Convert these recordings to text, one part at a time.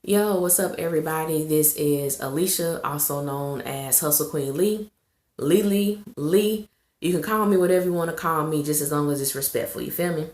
Yo, what's up, everybody? This is Alicia, also known as Hustle Queen Lee. Lee. You can call me whatever you want to call me, just as long as it's respectful. You feel me?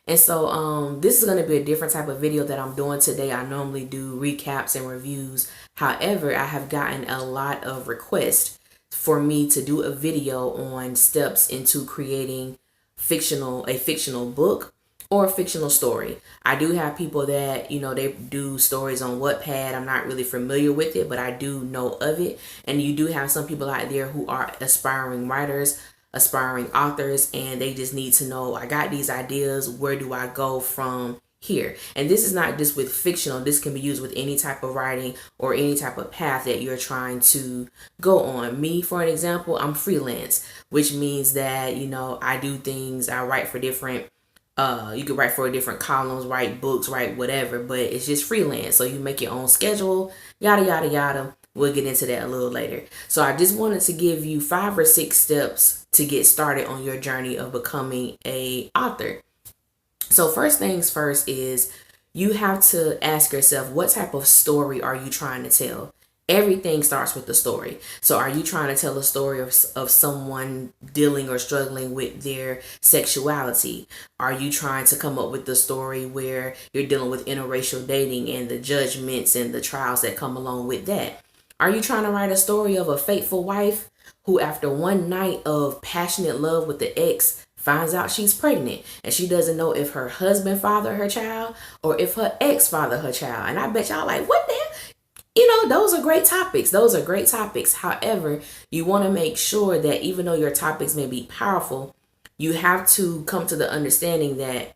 And so, this is going to be a different type of video that I'm doing today. I normally do recaps and reviews. However, I have gotten a lot of requests for me to do a video on steps into creating a fictional book or a fictional story. I do have people that, they do stories on Wattpad. I'm not really familiar with it, but I do know of it. And you do have some people out there who are aspiring writers, aspiring authors, and they just need to know, I got these ideas. Where do I go from here? And this is not just with fictional. This can be used with any type of writing or any type of path that you're trying to go on. Me, for an example, I'm freelance, which means that, I do things, I write for different you could write for different columns, write books, write whatever, but it's just freelance. So you make your own schedule, yada, yada, yada. We'll get into that a little later. So I just wanted to give you 5 or 6 steps to get started on your journey of becoming a author. So first things first is you have to ask yourself, what type of story are you trying to tell? Everything starts with the story. So are you trying to tell a story of someone dealing or struggling with their sexuality? Are you trying to come up with the story where you're dealing with interracial dating and the judgments and the trials that come along with that? Are you trying to write a story of a faithful wife who, after one night of passionate love with the ex, finds out she's pregnant and she doesn't know if her husband fathered her child or if her ex fathered her child? And I bet y'all like, what the hell? Those are great topics. Those are great topics. However, you want to make sure that even though your topics may be powerful, you have to come to the understanding that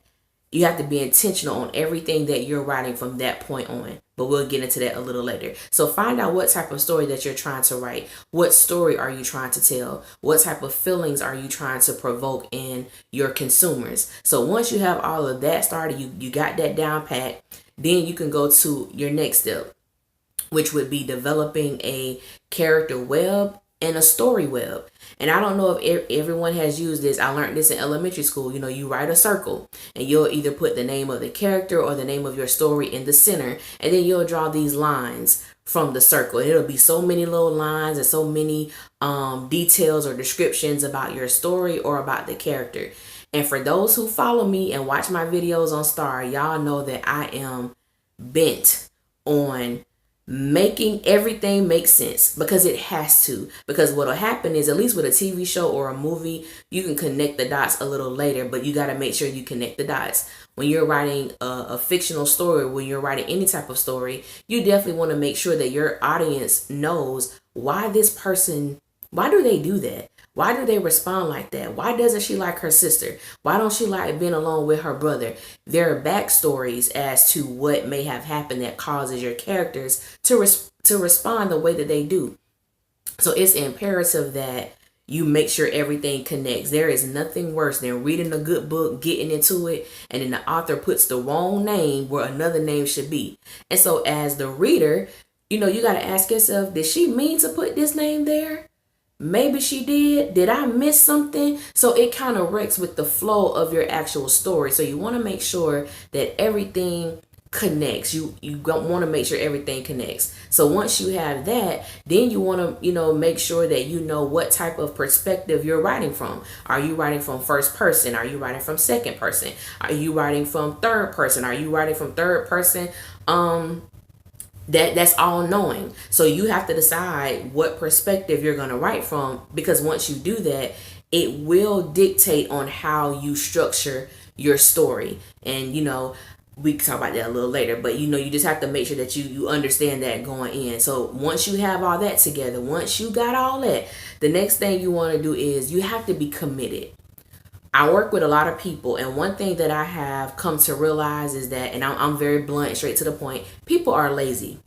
you have to be intentional on everything that you're writing from that point on. But we'll get into that a little later. So find out what type of story that you're trying to write. What story are you trying to tell? What type of feelings are you trying to provoke in your consumers? So once you have all of that started, you got that down pat, then you can go to your next step, which would be developing a character web and a story web. And I don't know if everyone has used this. I learned this in elementary school. You write a circle and you'll either put the name of the character or the name of your story in the center, and then you'll draw these lines from the circle. It'll be so many little lines and so many details or descriptions about your story or about the character. And for those who follow me and watch my videos on Star, y'all know that I am bent on making everything make sense, because it has to. Because what'll happen is, at least with a TV show or a movie, you can connect the dots a little later, but you got to make sure you connect the dots. When you're writing a fictional story, when you're writing any type of story, you definitely want to make sure that your audience knows why do they do that? Why do they respond like that? Why doesn't she like her sister? Why don't she like being alone with her brother? There are backstories as to what may have happened that causes your characters to respond the way that they do. So it's imperative that you make sure everything connects. There is nothing worse than reading a good book, getting into it, and then the author puts the wrong name where another name should be. And so as the reader, you got to ask yourself, did she mean to put this name there? Maybe she did. Did I miss something? So it kind of wrecks with the flow of your actual story. So you want to make sure that everything connects. You want to make sure everything connects. So once you have that, then you want to, make sure that you know what type of perspective you're writing from. Are you writing from first person? Are you writing from second person? Are you writing from third person? Are you writing from third person? That's all knowing. So you have to decide what perspective you're going to write from, because once you do that, it will dictate on how you structure your story. And we can talk about that a little later, but you just have to make sure that you understand that going in. So once you have all that together, once you got all that, the next thing you want to do is you have to be committed. I work with a lot of people, and one thing that I have come to realize is that, and I'm very blunt, straight to the point, people are lazy.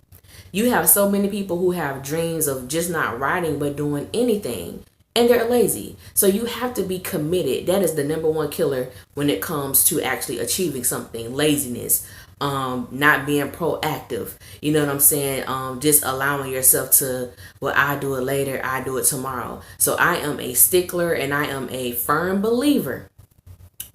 You have so many people who have dreams of just not writing but doing anything, and they're lazy. So you have to be committed. That is the number one killer when it comes to actually achieving something: laziness, not being proactive. You know what I'm saying? Just allowing yourself to, well, I do it later, I do it tomorrow. So I am a stickler and I am a firm believer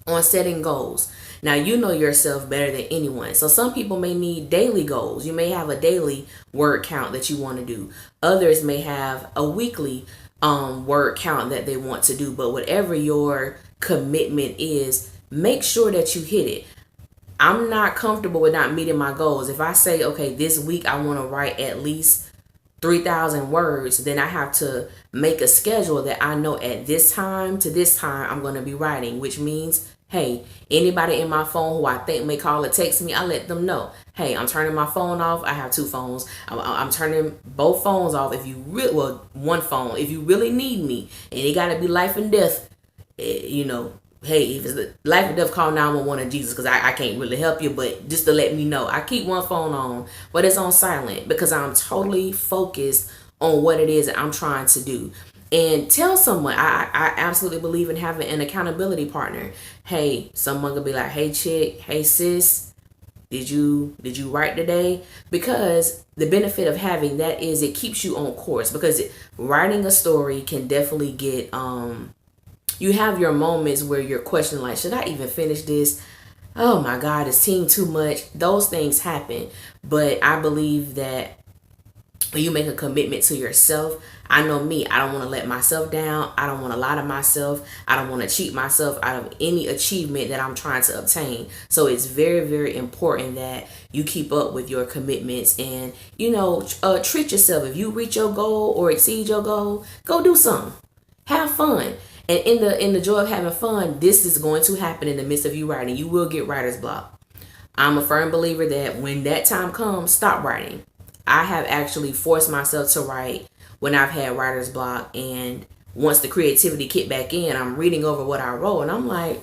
on setting goals. Now, you know yourself better than anyone. So some people may need daily goals. You may have a daily word count that you want to do. Others may have a weekly word count that they want to do. But whatever your commitment is, make sure that you hit it. I'm not comfortable with not meeting my goals. If I say, okay, this week I want to write at least 3,000 words, then I have to make a schedule that I know at this time to this time I'm going to be writing, which means, hey, anybody in my phone who I think may call or text me, I let them know, hey, I'm turning my phone off. I have two phones. I'm turning both phones off. If you really, well, one phone, if you really need me, and it got to be life and death, you know, hey, if it's the life and death, call 911 and Jesus, because I can't really help you, but just to let me know. I keep one phone on, but it's on silent because I'm totally focused on what it is that I'm trying to do. And tell someone, I absolutely believe in having an accountability partner. Hey, someone could be like, hey chick, hey sis, did you write today? Because the benefit of having that is it keeps you on course, because writing a story can definitely get you have your moments where you're questioning, like, should I even finish this? Oh my God, it's team too much. Those things happen. But I believe that when you make a commitment to yourself, I know me, I don't want to let myself down. I don't want to lie to myself. I don't want to cheat myself out of any achievement that I'm trying to obtain. So it's very, very important that you keep up with your commitments and, treat yourself. If you reach your goal or exceed your goal, go do something. Have fun. And in the joy of having fun, this is going to happen in the midst of you writing. You will get writer's block. I'm a firm believer that when that time comes, stop writing. I have actually forced myself to write when I've had writer's block, and once the creativity kicked back in, I'm reading over what I wrote and I'm like,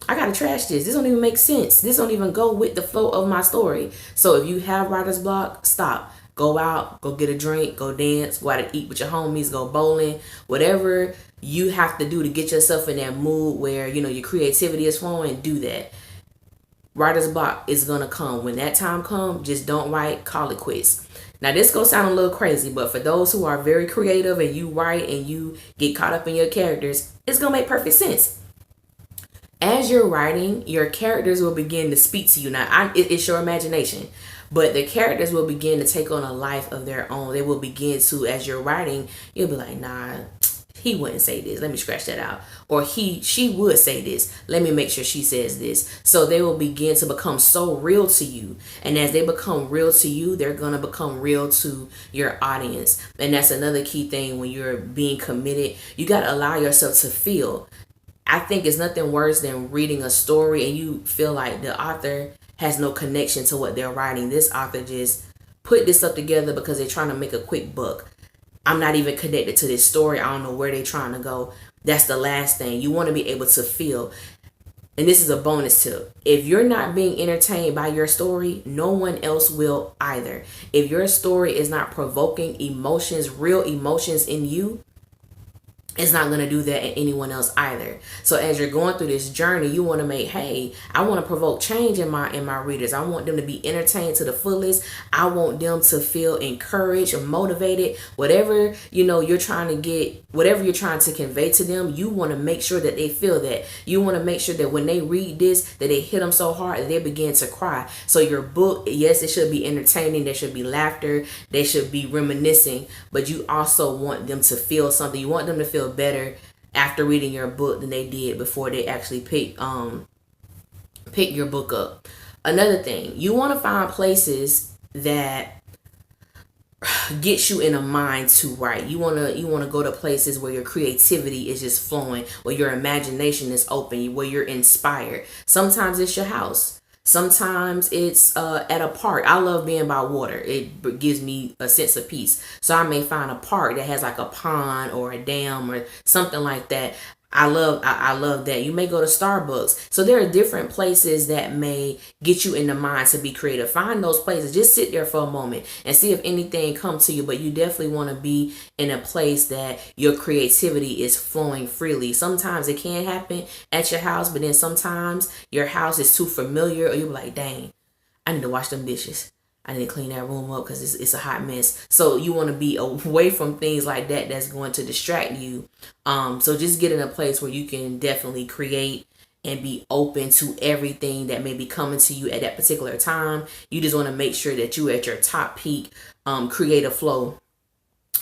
I gotta trash this. This don't even make sense. This don't even go with the flow of my story. So if you have writer's block, stop. Go out, go get a drink, go dance, go out and eat with your homies, go bowling, whatever you have to do to get yourself in that mood where, your creativity is flowing, do that. Writer's block is going to come. When that time comes, just don't write, call it quits. Now, this going to sound a little crazy, but for those who are very creative and you write and you get caught up in your characters, it's going to make perfect sense. As you're writing, your characters will begin to speak to you. Now, it's your imagination, but the characters will begin to take on a life of their own. They will begin to, as you're writing, you'll be like, nah, he wouldn't say this. Let me scratch that out. Or she would say this. Let me make sure she says this. So they will begin to become so real to you. And as they become real to you, they're going to become real to your audience. And that's another key thing when you're being committed. You got to allow yourself to feel. I think it's nothing worse than reading a story and you feel like the author has no connection to what they're writing. This author just put this up together because they're trying to make a quick buck. I'm not even connected to this story. I don't know where they're trying to go. That's the last thing. You want to be able to feel. And this is a bonus tip. If you're not being entertained by your story, no one else will either. If your story is not provoking emotions, real emotions in you, it's not going to do that in anyone else either. So as you're going through this journey, you want to make, hey, I want to provoke change in my readers. I want them to be entertained to the fullest. I want them to feel encouraged or motivated. Whatever, you're trying to get, whatever you're trying to convey to them, you want to make sure that they feel that. You want to make sure that when they read this, that it hit them so hard that they begin to cry. So your book, yes, it should be entertaining. There should be laughter. They should be reminiscing. But you also want them to feel something. You want them to feel better after reading your book than they did before they actually pick your book up. Another thing, you want to find places that get you in a mind to write. You want to go to places where your creativity is just flowing, where your imagination is open, where you're inspired. Sometimes it's your house. Sometimes it's at a park. I love being by water. It gives me a sense of peace. So I may find a park that has like a pond or a dam or something like that. I love that. You may go to Starbucks. So there are different places that may get you in the mind to be creative. Find those places. Just sit there for a moment and see if anything comes to you. But you definitely want to be in a place that your creativity is flowing freely. Sometimes it can happen at your house, but then sometimes your house is too familiar or you're like, dang, I need to wash them dishes. I need to clean that room up because it's a hot mess. So you want to be away from things like that that's going to distract you. So just get in a place where you can definitely create and be open to everything that may be coming to you at that particular time. You just want to make sure that you at your top peak creative flow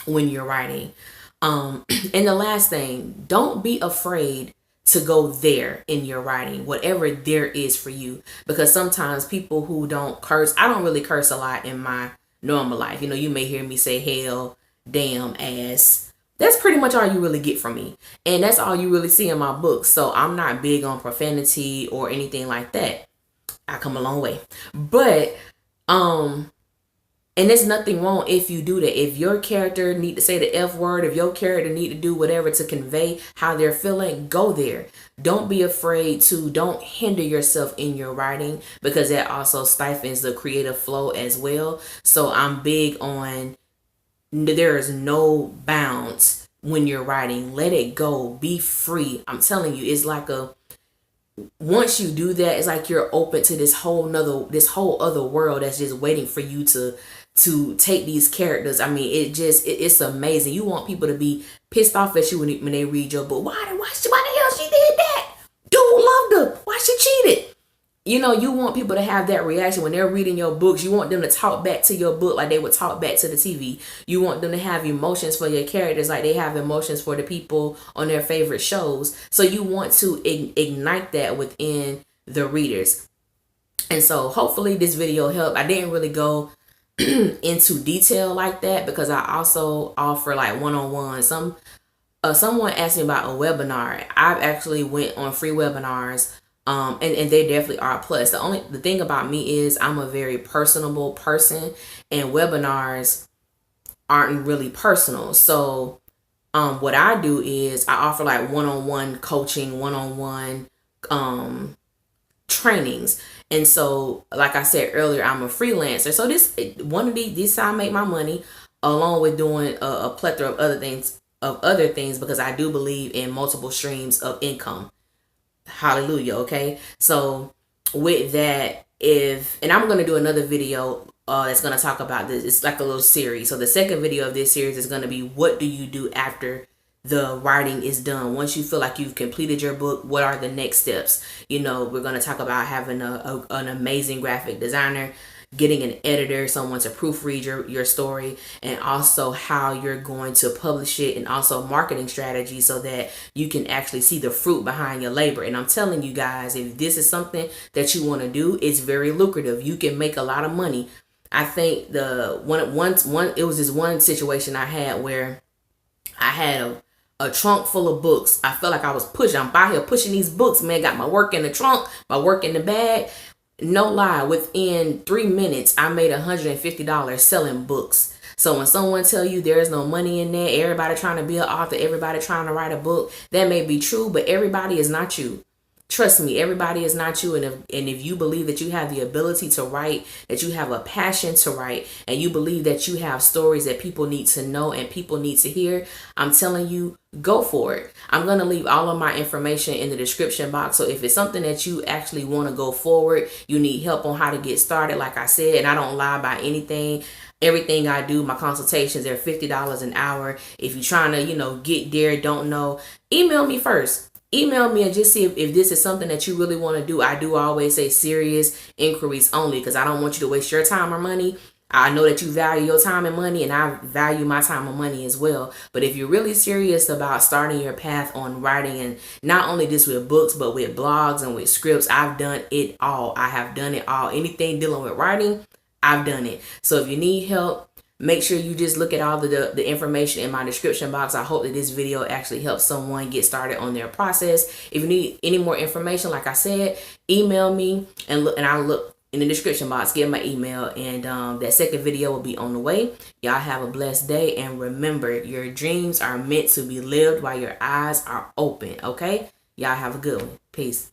when you're writing. And the last thing, don't be afraid to go there in your writing, whatever there is for you. Because sometimes people who don't curse, I don't really curse a lot in my normal life. You know, you may hear me say hell, damn, ass. That's pretty much all you really get from me. And that's all you really see in my books. So I'm not big on profanity or anything like that. I come a long way. But and there's nothing wrong if you do that. If your character need to say the F word, if your character need to do whatever to convey how they're feeling, go there. Don't be afraid to, don't hinder yourself in your writing, because that also stifles the creative flow as well. So I'm big on, there is no bounds when you're writing. Let it go. Be free. I'm telling you, it's like once you do that, it's like you're open to this whole other world that's just waiting for you to take these characters. I mean, it's amazing. You want people to be pissed off at you when they read your book. Why the hell she did that? Dude loved her. Why she cheated? You know, you want people to have that reaction when they're reading your books. You want them to talk back to your book like they would talk back to the TV. You want them to have emotions for your characters like they have emotions for the people on their favorite shows. So you want to ignite that within the readers. And so hopefully this video helped. I didn't really go into detail like that because I also offer like one-on-one. Someone asked me about a webinar. I've actually went on free webinars, and they definitely are a plus. The thing about me is I'm a very personable person, and webinars aren't really personal. So what I do is I offer like one-on-one coaching, one-on-one trainings. And so, like I said earlier, I'm a freelancer. So this is how I make my money, along with doing a plethora of other things, because I do believe in multiple streams of income. Hallelujah. Okay. So with that, and I'm going to do another video that's going to talk about this. It's like a little series. So the second video of this series is going to be, what do you do after the writing is done? Once you feel like you've completed your book, what are the next steps? You know, we're going to talk about having an amazing graphic designer, getting an editor, someone to proofread your story, and also how you're going to publish it, and also marketing strategy so that you can actually see the fruit behind your labor. And I'm telling you guys, if this is something that you want to do, it's very lucrative. You can make a lot of money. I think it was this one situation I had where I had a trunk full of books. I felt like I was pushing. I'm by here pushing these books, man. Got my work in the trunk, my work in the bag. No lie, within 3 minutes, I made $150 selling books. So when someone tell you there's no money in there, everybody trying to be an author, everybody trying to write a book, that may be true, but everybody is not you. Trust me, everybody is not you. And if you believe that you have the ability to write, that you have a passion to write, and you believe that you have stories that people need to know and people need to hear, I'm telling you, go for it. I'm going to leave all of my information in the description box. So if it's something that you actually want to go forward, you need help on how to get started, like I said, and I don't lie about anything. Everything I do, my consultations, they're $50 an hour. If you're trying to, get there, don't know, email me first. Email me and just see if this is something that you really want to do. I do always say serious inquiries only, because I don't want you to waste your time or money. I know that you value your time and money, and I value my time and money as well. But if you're really serious about starting your path on writing, and not only just with books, but with blogs and with scripts, I've done it all. I have done it all. Anything dealing with writing, I've done it. So if you need help, make sure you just look at all the information in my description box. I hope that this video actually helps someone get started on their process. If you need any more information, like I said, email me, and I'll look in the description box, get my email, and that second video will be on the way. Y'all have a blessed day, and remember, your dreams are meant to be lived while your eyes are open, okay? Y'all have a good one. Peace.